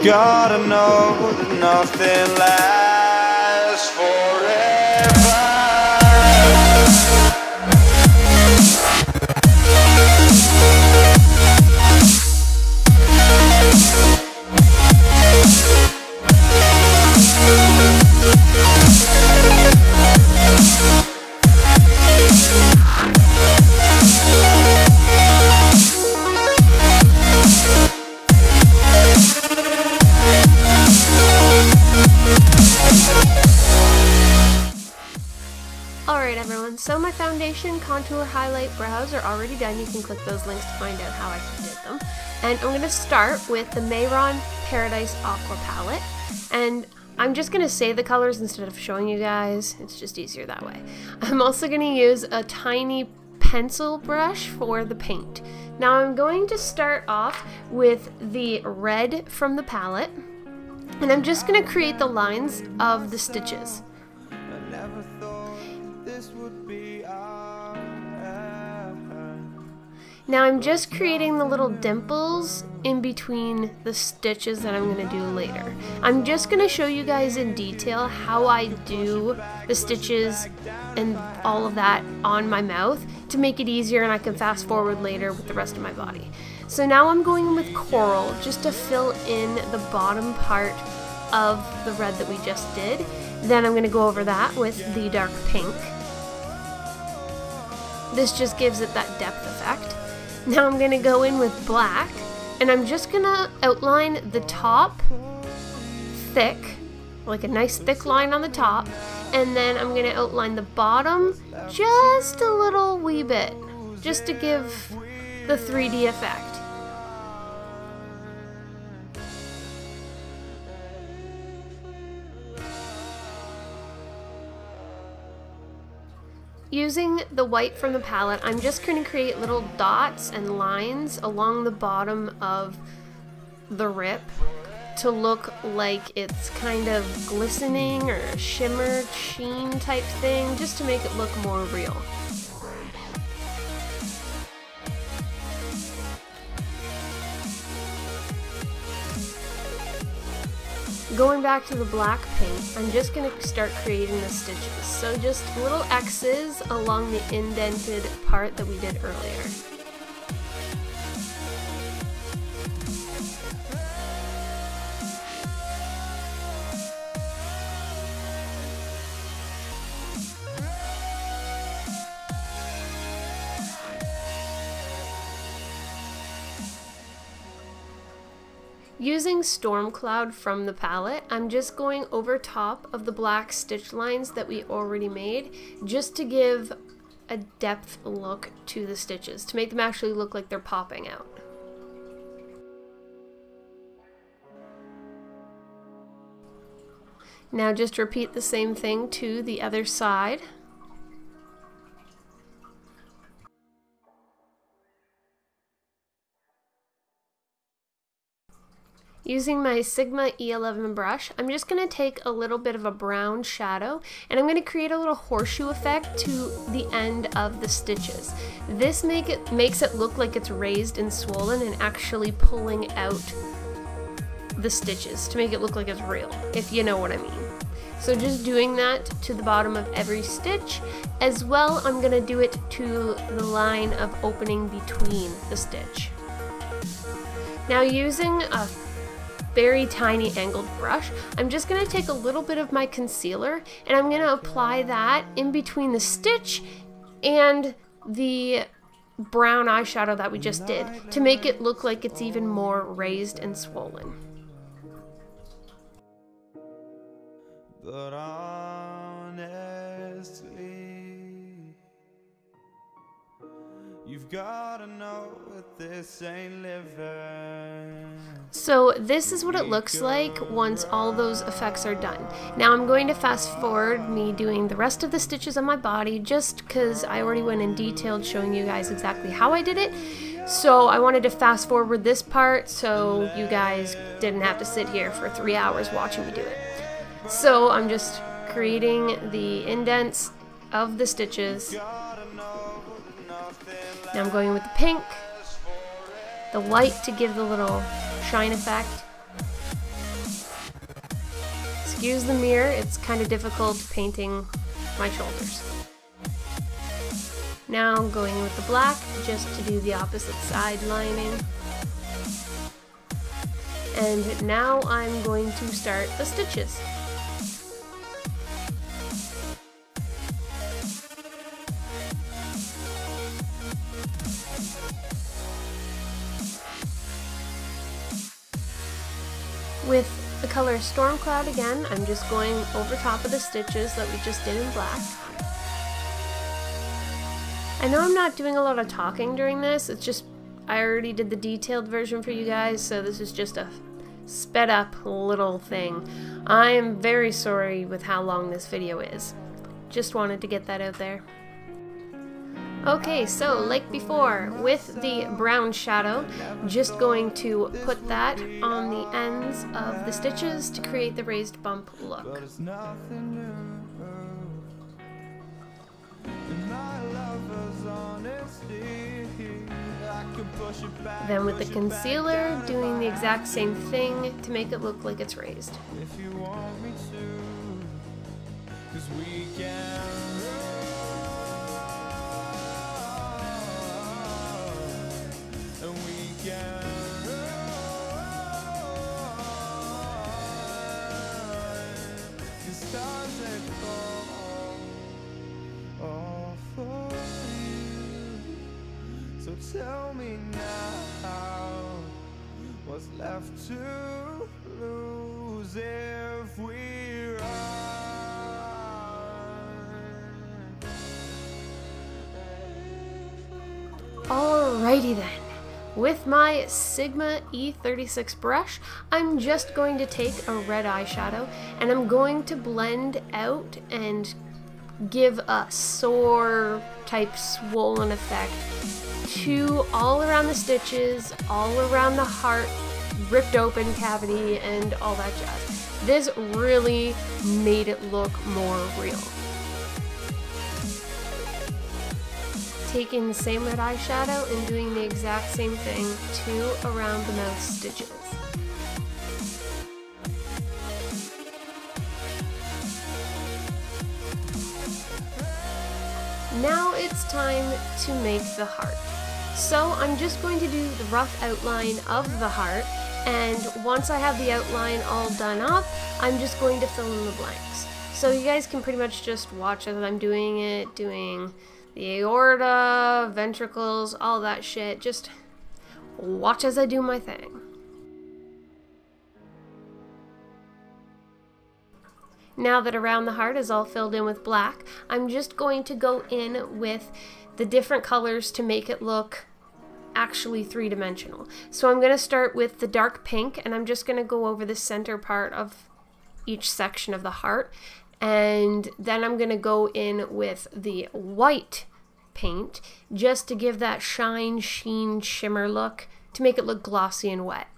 gotta know that nothing lasts forever. Alright everyone, so my foundation, contour, highlight, brows are already done. You can click those links to find out how I did them. And I'm going to start with the Mehron Paradise Aqua palette. And I'm just going to say the colors instead of showing you guys. It's just easier that way. I'm also going to use a tiny pencil brush for the paint. Now I'm going to start off with the red from the palette. And I'm just going to create the lines of the stitches. Now I'm just creating the little dimples in between the stitches that I'm going to do later. I'm just going to show you guys in detail how I do the stitches and all of that on my mouth to make it easier, and I can fast forward later with the rest of my body. So now I'm going with coral just to fill in the bottom part of the red that we just did. Then I'm going to go over that with the dark pink. This just gives it that depth effect. Now I'm going to go in with black, and I'm just going to outline the top thick, like a nice thick line on the top, and then I'm going to outline the bottom just a little wee bit, just to give the 3D effect. Using the white from the palette, I'm just going to create little dots and lines along the bottom of the rip to look like it's kind of glistening or a shimmer, sheen type thing, just to make it look more real. Going back to the black paint, I'm just going to start creating the stitches. So just little X's along the indented part that we did earlier. Using Storm Cloud from the palette, I'm just going over top of the black stitch lines that we already made, just to give a depth look to the stitches, to make them actually look like they're popping out. Now just repeat the same thing to the other side. Using my Sigma E11 brush, I'm just going to take a little bit of a brown shadow, and I'm going to create a little horseshoe effect to the end of the stitches. This makes it look like it's raised and swollen and actually pulling out the stitches to make it look like it's real, if you know what I mean. So just doing that to the bottom of every stitch. As well, I'm going to do it to the line of opening between the stitch. Now using a very tiny angled brush, I'm just going to take a little bit of my concealer and I'm going to apply that in between the stitch and the brown eyeshadow that we just did to make it look like it's even more raised and swollen. But honestly, you've gotta know that this ain't living. So this is what it looks like once all those effects are done. Now I'm going to fast forward me doing the rest of the stitches on my body, just because I already went in detail showing you guys exactly how I did it. So I wanted to fast forward this part so you guys didn't have to sit here for 3 hours watching me do it. So I'm just creating the indents of the stitches. Now I'm going with the pink, the white to give the little shine effect, Excuse the mirror, it's kind of difficult painting my shoulders. Now I'm going with the black just to do the opposite side lining. And now I'm going to start the stitches. With the color Storm Cloud again, I'm just going over top of the stitches that we just did in black. I know I'm not doing a lot of talking during this, it's just I already did the detailed version for you guys, so this is just a sped up little thing. I am very sorry with how long this video is. Just wanted to get that out there. Okay, so like before, with the brown shadow, just going to put that on the ends of the stitches to create the raised bump look. Then with the concealer, doing the exact same thing to make it look like it's raised. Tell me now, what's left to lose if we run? Alrighty then, with my Sigma E36 brush, I'm just going to take a red eyeshadow and I'm going to blend out and give a sore type swollen effect to all around the stitches, all around the heart, ripped open cavity, and all that jazz. This really made it look more real. Taking the same red eyeshadow and doing the exact same thing to around the mouth stitches. Now it's time to make the heart. So I'm just going to do the rough outline of the heart, and once I have the outline all done up, I'm just going to fill in the blanks. So you guys can pretty much just watch as I'm doing it, doing the aorta, ventricles, all that shit. Just watch as I do my thing. Now that around the heart is all filled in with black, I'm just going to go in with the different colors to make it look actually three-dimensional. So I'm going to start with the dark pink, and I'm just going to go over the center part of each section of the heart, and then I'm going to go in with the white paint just to give that shine, sheen, shimmer look to make it look glossy and wet.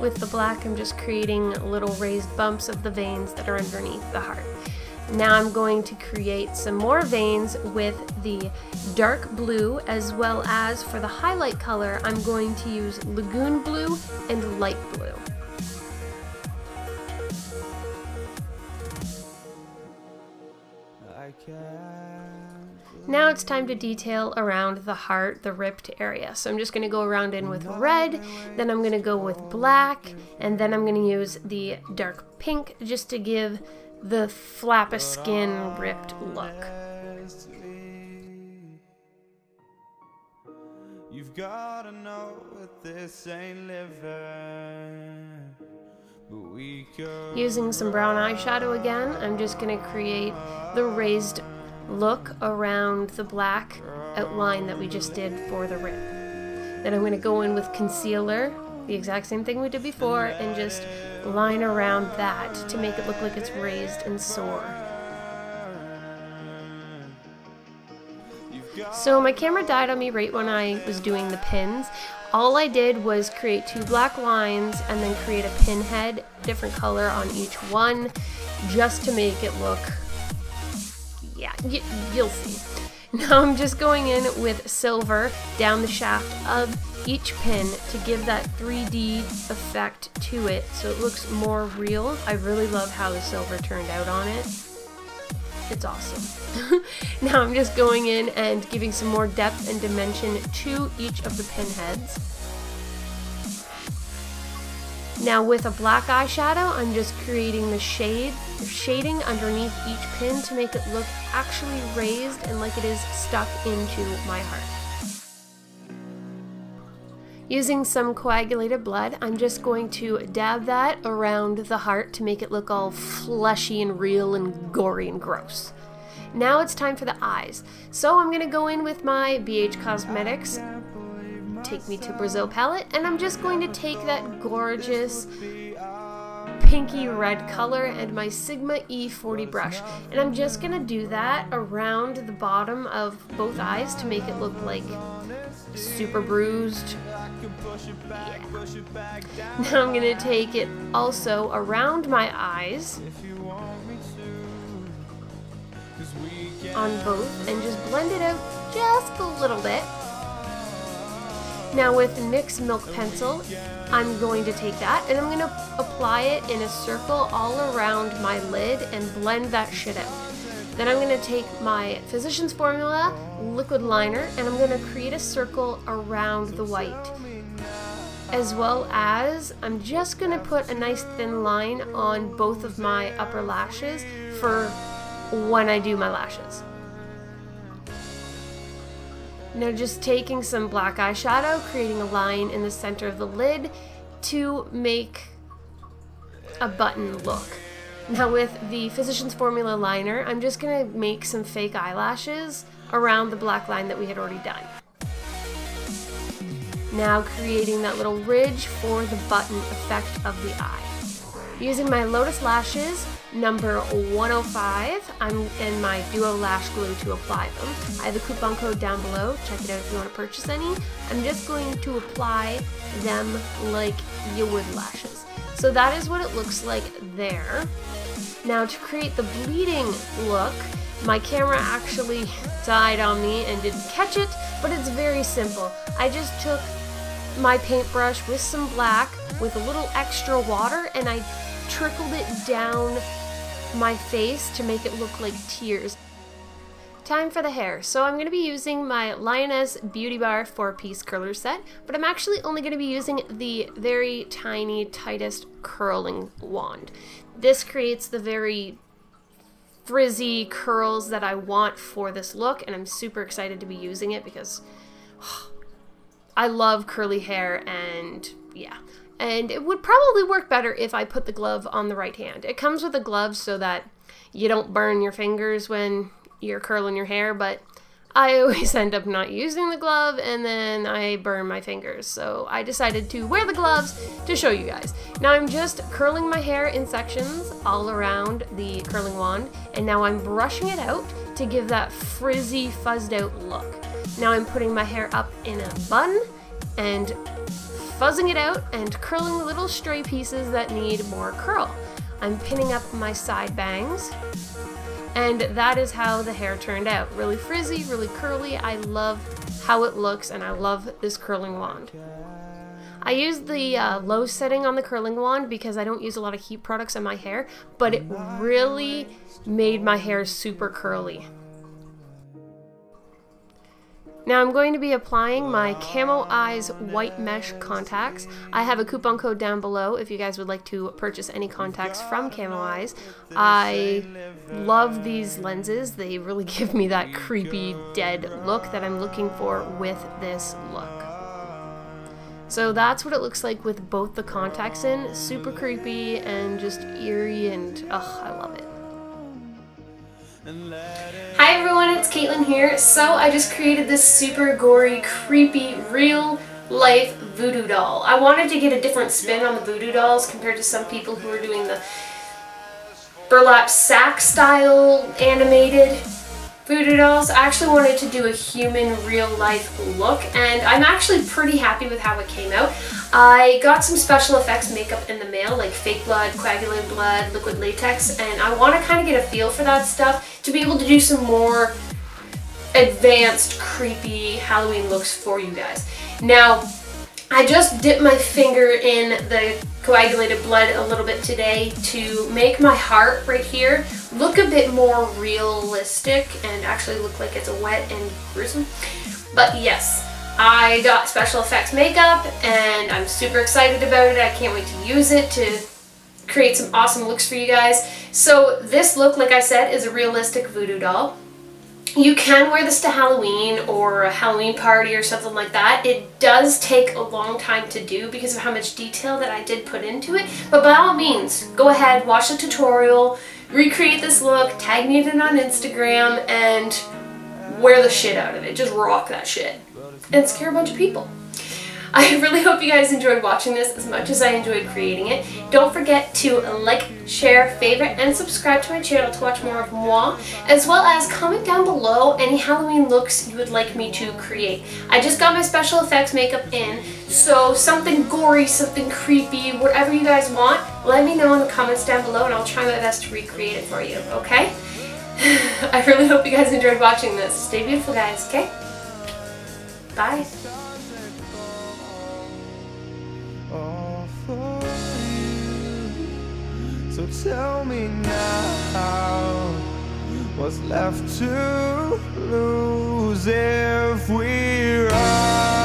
With the black, I'm just creating little raised bumps of the veins that are underneath the heart. Now I'm going to create some more veins with the dark blue, as well as for the highlight color, I'm going to use lagoon blue and light blue. Now it's time to detail around the heart, the ripped area. So I'm just going to go around in with red, then I'm going to go with black, and then I'm going to use the dark pink just to give the flap of skin ripped look. You've gotta know that this ain't living. Using some brown eyeshadow again, I'm just going to create the raised look around the black outline that we just did for the rip. Then I'm going to go in with concealer, the exact same thing we did before, and just line around that to make it look like it's raised and sore. So my camera died on me right when I was doing the pins. All I did was create two black lines and then create a pin head, different color on each one, just to make it look, yeah, you'll see. Now I'm just going in with silver down the shaft of each pin to give that 3D effect to it so it looks more real. I really love how the silver turned out on it. It's awesome. Now I'm just going in and giving some more depth and dimension to each of the pin heads. Now with a black eyeshadow, I'm just creating the shading underneath each pin to make it look actually raised and like it is stuck into my heart. Using some coagulated blood, I'm just going to dab that around the heart to make it look all fleshy and real and gory and gross. Now it's time for the eyes. So I'm going to go in with my BH Cosmetics Take Me to Brazil palette, and I'm just going to take that gorgeous pinky red color and my Sigma E40 brush, and I'm just going to do that around the bottom of both eyes to make it look like super bruised. Yeah. Now I'm going to take it also around my eyes on both and just blend it out just a little bit. Now with NYX Milk Pencil, I'm going to take that and I'm going to apply it in a circle all around my lid and blend that shit out. Then I'm going to take my Physicians Formula liquid liner and I'm going to create a circle around the white. As well as, I'm just going to put a nice thin line on both of my upper lashes for when I do my lashes. Now just taking some black eyeshadow, creating a line in the center of the lid to make a button look. Now with the Physicians Formula liner, I'm just going to make some fake eyelashes around the black line that we had already done. Now creating that little ridge for the button effect of the eye. Using my Lotus Lashes number 105, I'm in my Duo Lash Glue to apply them. I have a coupon code down below, check it out if you want to purchase any. I'm just going to apply them like you would lashes. So that is what it looks like there. Now to create the bleeding look, my camera actually died on me and didn't catch it, but it's very simple. I just took my paintbrush with some black with a little extra water and I trickled it down my face to make it look like tears. Time for the hair. So I'm going to be using my Lioness Beauty Bar 4-piece curler set, but I'm actually only going to be using the very tiny, tightest curling wand. This creates the very frizzy curls that I want for this look, and I'm super excited to be using it because I love curly hair, and yeah. And it would probably work better if I put the glove on the right hand. It comes with a glove so that you don't burn your fingers when you're curling your hair, but I always end up not using the glove and then I burn my fingers. So I decided to wear the gloves to show you guys. Now I'm just curling my hair in sections all around the curling wand, and now I'm brushing it out to give that frizzy, fuzzed out look. Now I'm putting my hair up in a bun and fuzzing it out and curling little stray pieces that need more curl. I'm pinning up my side bangs, and that is how the hair turned out. Really frizzy, really curly. I love how it looks and I love this curling wand. I use the low setting on the curling wand because I don't use a lot of heat products on my hair, but it really made my hair super curly. Now I'm going to be applying my Camo Eyes White Mesh contacts. I have a coupon code down below if you guys would like to purchase any contacts from Camo Eyes. I love these lenses. They really give me that creepy, dead look that I'm looking for with this look. So that's what it looks like with both the contacts in. Super creepy and just eerie, and I love it. Hi everyone, it's Caitlyn here. So I just created this super gory, creepy, real life voodoo doll. I wanted to get a different spin on the voodoo dolls compared to some people who are doing the burlap sack style animated voodoo dolls. I actually wanted to do a human real life look, and I'm actually pretty happy with how it came out. I got some special effects makeup in the mail, like fake blood, coagulated blood, liquid latex, and I want to kind of get a feel for that stuff to be able to do some more advanced, creepy Halloween looks for you guys. Now, I just dipped my finger in the coagulated blood a little bit today to make my heart right here look a bit more realistic and actually look like it's wet and gruesome. But yes, I got special effects makeup and I'm super excited about it. I can't wait to use it to create some awesome looks for you guys. So this look, like I said, is a realistic voodoo doll. You can wear this to Halloween or a Halloween party or something like that. It does take a long time to do because of how much detail that I did put into it. But by all means, go ahead, watch the tutorial, recreate this look, tag me in it on Instagram, and wear the shit out of it. Just rock that shit. And scare a bunch of people. I really hope you guys enjoyed watching this as much as I enjoyed creating it. Don't forget to like, share, favorite, and subscribe to my channel to watch more of moi, as well as comment down below any Halloween looks you would like me to create. I just got my special effects makeup in, so something gory, something creepy, whatever you guys want, let me know in the comments down below and I'll try my best to recreate it for you, okay? I really hope you guys enjoyed watching this. Stay beautiful, guys, okay? Bye. So tell me now, what's left to lose if we run?